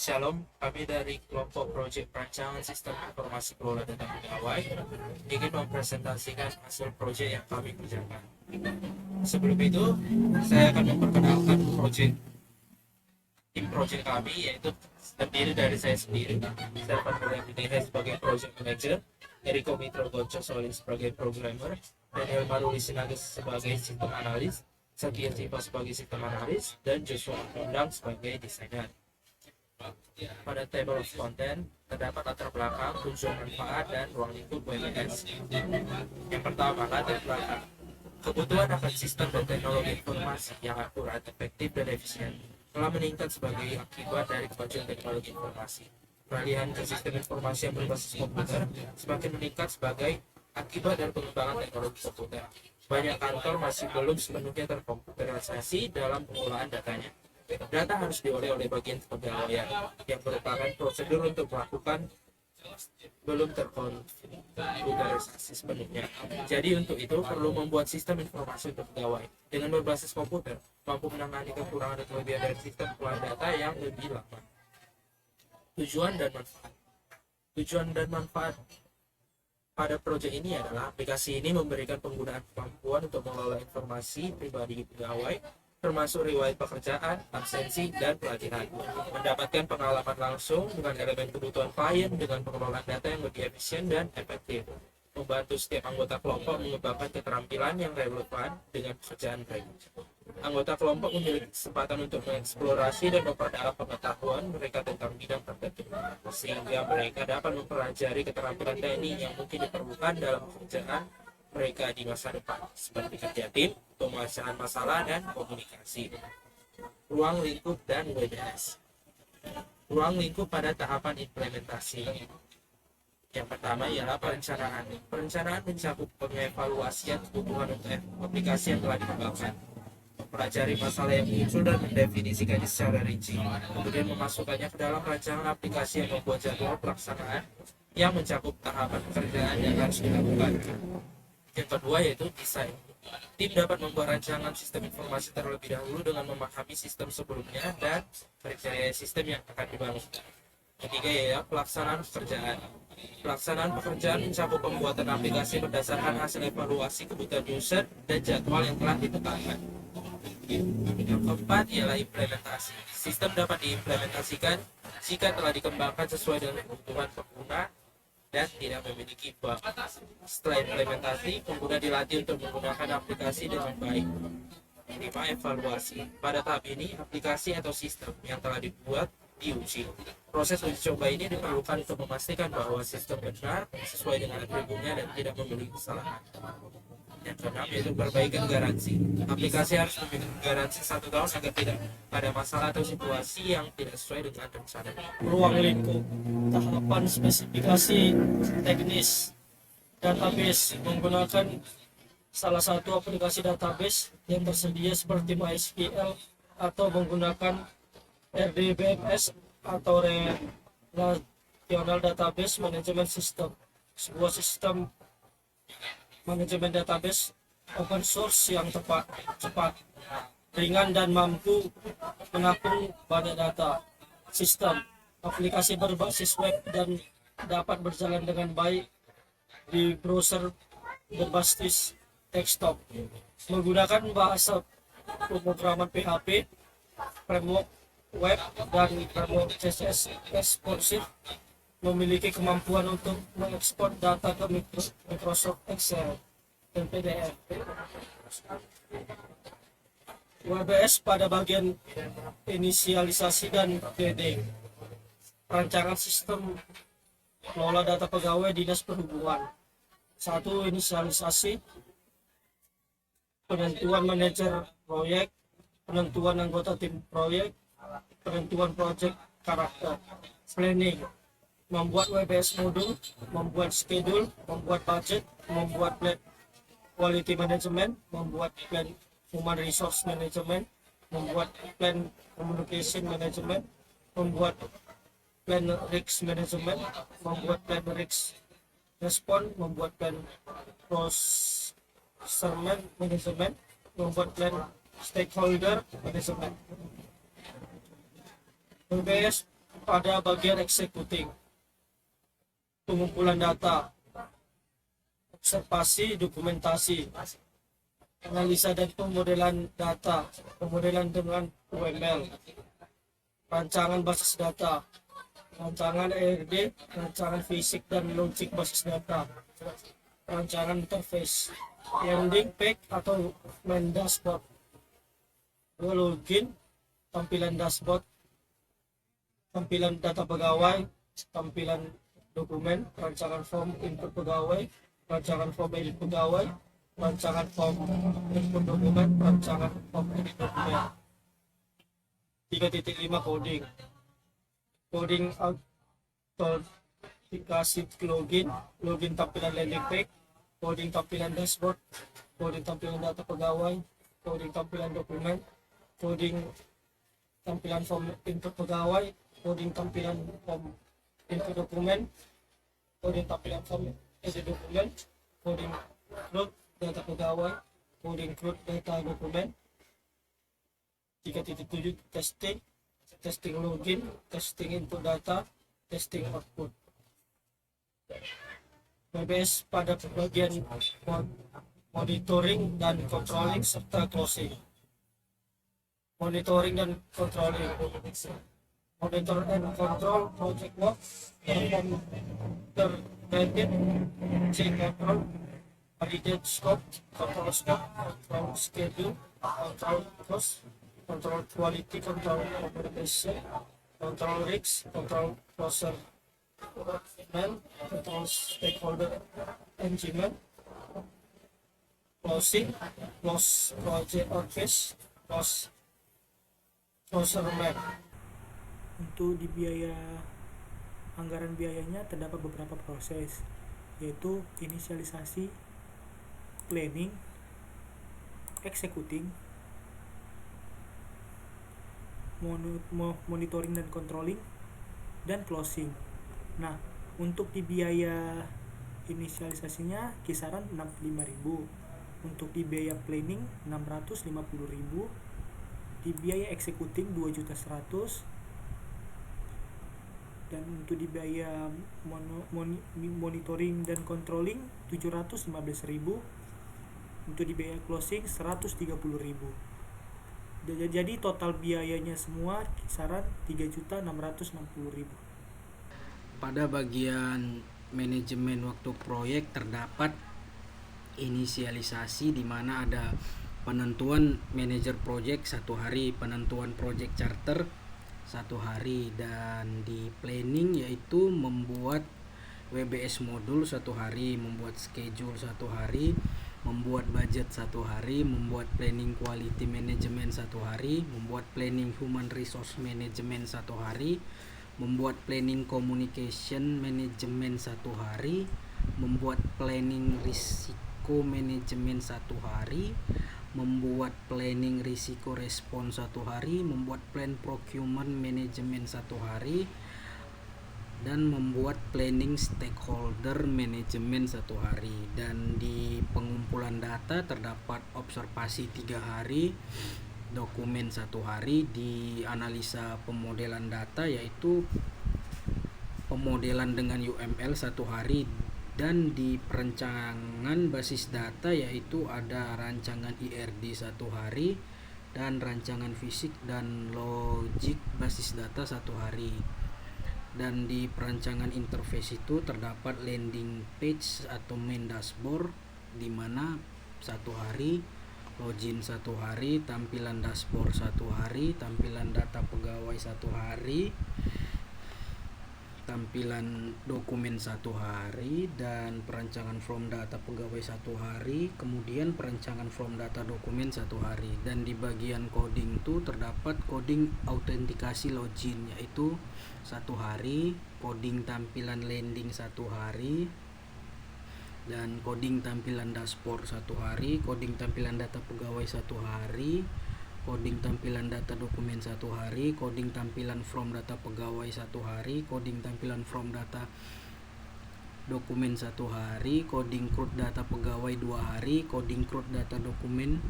Shalom, kami dari kelompok proyek perancangan sistem informasi kelola data pegawai ingin mempresentasikan hasil proyek yang kami kerjakan. Sebelum itu, saya akan memperkenalkan tim proyek kami, yaitu terdiri dari saya sendiri. Saya akan Putih sebagai project manager, Eriko Mitro Gonco Solin sebagai programmer, Daniel Maruli Sinaga sebagai sistem analis, Satya Siva sebagai sistem analis, dan Joshua Undang sebagai desainer. Pada table of content terdapat latar belakang, tujuan manfaat, dan ruang lingkup WMS. Yang pertama, latar belakang. Kebutuhan akan sistem dan teknologi informasi yang akurat, efektif, dan efisien telah meningkat sebagai akibat dari kemajuan teknologi informasi. Peralihan ke sistem informasi yang berbasis komputer semakin meningkat sebagai akibat dari pengembangan teknologi komputer. Banyak kantor masih belum sepenuhnya terkomputerisasi dalam pengolahan datanya. Data harus diolah oleh bagian kepegawaian yang merupakan prosedur untuk melakukan belum terkomputerisasi sepenuhnya. Jadi untuk itu perlu membuat sistem informasi untuk pegawai dengan berbasis komputer mampu menangani kekurangan dan kelebihan dari sistem pengolahan data yang lebih lama. Tujuan dan manfaat pada proyek ini adalah aplikasi ini memberikan penggunaan kemampuan untuk mengelola informasi pribadi pegawai termasuk riwayat pekerjaan, absensi, dan pelatihan. Mendapatkan pengalaman langsung dengan elemen kebutuhan klien dengan pengelolaan data yang lebih efisien dan efektif. Membantu setiap anggota kelompok mengembangkan keterampilan yang relevan dengan pekerjaan mereka. Anggota kelompok memiliki kesempatan untuk mengeksplorasi dan memperdalam pengetahuan mereka tentang bidang tertentu, sehingga mereka dapat mempelajari keterampilan teknik yang mungkin diperlukan dalam pekerjaan mereka di masa depan, seperti kerja tim, pemecahan masalah, dan komunikasi. Ruang lingkup dan WBS. Ruang lingkup pada tahapan implementasi. Yang pertama ialah perencanaan. Perencanaan mencakup pengevaluasian kebutuhan untuk aplikasi yang telah dikembangkan, mempelajari masalah yang muncul dan mendefinisikannya secara rinci, kemudian memasukkannya ke dalam rancangan aplikasi yang membuat jadwal pelaksanaan yang mencakup tahapan pekerjaan yang harus dilakukan. Yang kedua yaitu desain. Tim dapat membuat rancangan sistem informasi terlebih dahulu dengan memahami sistem sebelumnya dan kriteria sistem yang akan dibangun. Ketiga yaitu pelaksanaan pekerjaan. Pelaksanaan pekerjaan mencakup pembuatan aplikasi berdasarkan hasil evaluasi kebutuhan user dan jadwal yang telah ditetapkan. Yang keempat ialah implementasi. Sistem dapat diimplementasikan jika telah dikembangkan sesuai dengan kebutuhan pengguna dan tidak memiliki bug. Setelah implementasi, pengguna dilatih untuk menggunakan aplikasi dengan baik. Kelima, evaluasi. Pada tahap ini, aplikasi atau sistem yang telah dibuat diuji. Proses uji coba ini diperlukan untuk memastikan bahwa sistem benar, sesuai dengan atributnya, dan tidak memiliki kesalahan. Yang keenam yaitu perbaikan garansi. Aplikasi harus memiliki garansi 1 tahun agar tidak ada masalah atau situasi yang tidak sesuai dengan rencana. Ruang lingkup, tahapan spesifikasi teknis database menggunakan salah satu aplikasi database yang tersedia seperti MySQL atau menggunakan RDBMS atau Relational Database Management System, sebuah sistem manajemen database open source yang cepat, ringan, dan mampu menampung banyak data. Sistem aplikasi berbasis web dan dapat berjalan dengan baik di browser berbasis desktop. Menggunakan bahasa pemrograman PHP, framework web, dan framework CSS responsif, memiliki kemampuan untuk mengekspor data ke Microsoft Excel dan PDF. WBS pada bagian inisialisasi dan DD. Rancangan sistem kelola data pegawai Dinas Perhubungan. 1. Inisialisasi, penentuan manajer proyek, penentuan anggota tim proyek, penentuan proyek karakter. Planning, membuat WBS modul, membuat schedule, membuat budget, membuat plan quality management, membuat plan human resource management, membuat plan communication management, membuat plan risk management, membuat plan risk response, membuat plan procurement management, membuat plan stakeholder management. WBS pada bagian executing, pengumpulan data, observasi, dokumentasi, analisa dan pemodelan data, pemodelan dengan UML, rancangan basis data, rancangan ERD, rancangan fisik dan logik basis data, rancangan interface, landing page atau main dashboard, login, tampilan dashboard, tampilan data pegawai, tampilan dokumen, rancangan form input pegawai, rancangan form edit pegawai, rancangan form input dokumen, rancangan form edit dokumen. 3.5 coding. Coding autentikasi login, login tampilan landing page, coding tampilan dashboard, coding tampilan data pegawai, coding tampilan dokumen, coding tampilan form input pegawai, coding tampilan form input dokumen, coding tampilan form edit dokumen, coding CRUD data pegawai, coding CRUD data dokumen. 3.7 testing, testing login, testing input data, testing output. WBS pada bagian monitoring dan controlling serta closing. Monitoring dan controlling. Monitor and control project work, terkait check control, validate scope, control schedule, control cost, control quality, control operation, control risks, control process management, control stakeholder engagement, closing, close project office, close closer map. Untuk di anggaran biayanya terdapat beberapa proses, yaitu inisialisasi, planning, executing, monitoring dan controlling, dan closing. Nah, untuk di biaya inisialisasinya kisaran 65.000, untuk di biaya planning 650.000, di biaya executing 2.100.000, dan untuk di biaya monitoring dan controlling 715.000, untuk di biaya closing 130.000. Jadi total biayanya semua kisaran 3.660.000. Pada bagian manajemen waktu proyek terdapat inisialisasi di mana ada penentuan manajer proyek 1 hari, penentuan proyek charter 1 hari, dan di planning yaitu membuat WBS modul 1 hari, membuat schedule 1 hari, membuat budget 1 hari, membuat planning quality management 1 hari, membuat planning human resource management 1 hari, membuat planning communication management 1 hari, membuat planning risiko management 1 hari, membuat planning risiko respon 1 hari, membuat plan procurement management 1 hari, dan membuat planning stakeholder management 1 hari. Dan di pengumpulan data terdapat observasi 3 hari, dokumen 1 hari, di analisa pemodelan data yaitu pemodelan dengan UML 1 hari, dan di perencangan basis data yaitu ada rancangan IRD 1 hari dan rancangan fisik dan logik basis data 1 hari. Dan di perancangan interface itu terdapat landing page atau main dashboard di mana 1 hari, login 1 hari, tampilan dashboard 1 hari, tampilan data pegawai 1 hari, tampilan dokumen 1 hari, dan perancangan form data pegawai 1 hari, kemudian perancangan form data dokumen 1 hari. Dan di bagian coding itu terdapat coding autentikasi login yaitu 1 hari, coding tampilan landing 1 hari, dan coding tampilan dashboard 1 hari, coding tampilan data pegawai 1 hari, coding tampilan data dokumen 1 hari, coding tampilan form data pegawai 1 hari, coding tampilan form data dokumen 1 hari, coding CRUD data pegawai 2 hari, coding CRUD data dokumen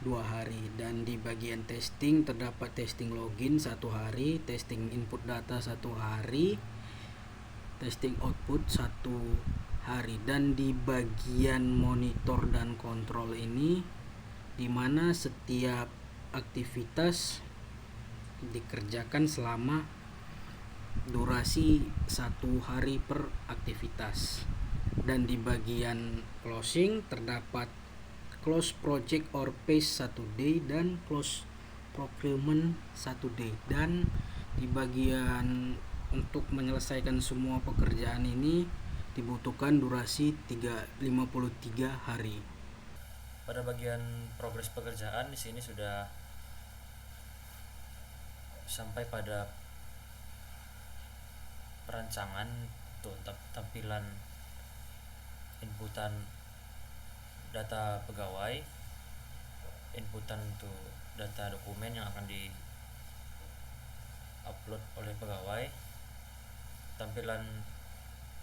2 2 hari, dan di bagian testing terdapat testing login 1 hari, testing input data 1 hari, testing output 1 hari. Dan di bagian monitor dan kontrol ini dimana setiap aktivitas dikerjakan selama durasi 1 hari per aktivitas. Dan di bagian closing terdapat close project or phase 1 day dan close procurement 1 day. Dan di bagian untuk menyelesaikan semua pekerjaan ini dibutuhkan durasi 53 hari. Pada bagian progres pekerjaan di sini sudah sampai pada perancangan untuk tampilan inputan data pegawai, inputan untuk data dokumen yang akan di upload oleh pegawai, tampilan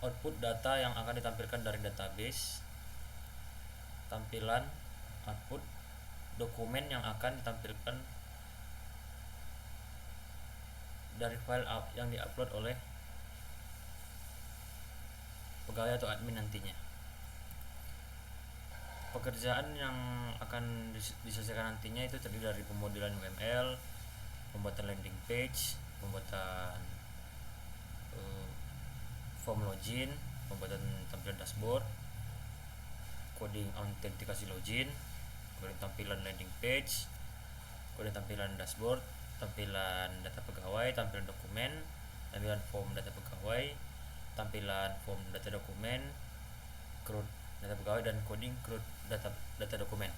output data yang akan ditampilkan dari database, tampilan output dokumen yang akan ditampilkan dari file yang diupload oleh pegawai atau admin nantinya. Pekerjaan yang akan diselesaikan nantinya itu terdiri dari pemodelan UML, pembuatan landing page, pembuatan form login, pembuatan tampilan dashboard, coding autentikasi login, coding tampilan landing page, coding tampilan dashboard, tampilan data pegawai, tampilan dokumen, tampilan form data pegawai, tampilan form data dokumen, CRUD data pegawai, dan coding CRUD data dokumen.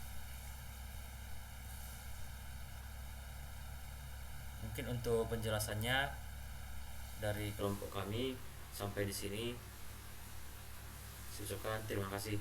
Mungkin untuk penjelasannya dari kelompok kami sampai di sini. Saya ucapkan terima kasih.